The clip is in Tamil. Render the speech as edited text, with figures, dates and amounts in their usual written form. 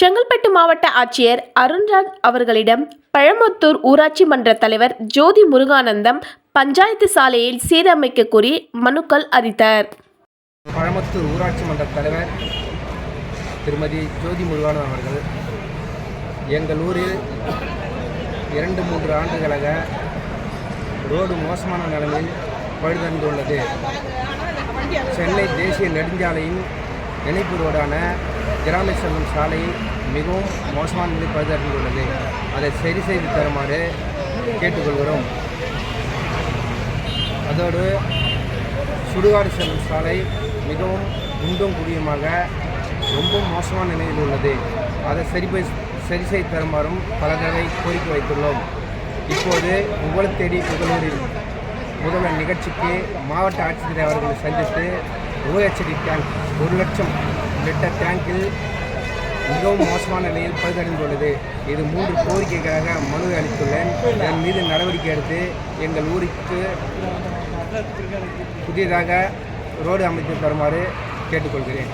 செங்கல்பட்டு மாவட்ட ஆட்சியர் அருண்ராஜ் அவர்களிடம் பழமுத்தூர் ஊராட்சி மன்ற தலைவர் ஜோதி முருகானந்தம் பஞ்சாயத்து சாலையில் சீரமைக்க கோரி மனுக்கள் அளித்தார். பழமுத்தூர் ஊராட்சி மன்ற தலைவர் திருமதி ஜோதி முருகானந்தம் அவர்கள் எங்கள் ஊரில் 2-3 ஆண்டுகளாக ரோடு மோசமான நிலைமையில் பழுதடைந்துள்ளது. சென்னை தேசிய நெடுஞ்சாலையின் இணைப்பு ரோடான கிராம செல்லும் சாலை மிகவும் மோசமான நிலையில் பழுதடைந்துள்ளது. அதை சரி செய்து தருமாறு கேட்டுக்கொள்கிறோம். அதோடு சுடுகாடு செல்லும் சாலை மிகவும் குண்டும் குடியுமாக ரொம்ப மோசமான நிலையில் உள்ளது. அதை சரி செய்து தருமாறும் பல தடவை கோரிக்கை வைத்துள்ளோம். இப்போது உங்களை தேடி புகழூரில் முதல்வர் நிகழ்ச்சிக்கு மாவட்ட ஆட்சித்தலைவர் அவர்களை சந்தித்து OHD டேங்க் 1 லட்சம் லிட்டர் டேங்கில் மிகவும் மோசமான நிலையில் பழுதடைந்துள்ளது. இது 3 கோரிக்கைகளாக மனு அளித்துள்ளேன். என் மீது நடவடிக்கை எடுத்து எங்கள் ஊருக்கு புதியதாக ரோடு அமைத்து தருமாறு கேட்டுக்கொள்கிறேன்.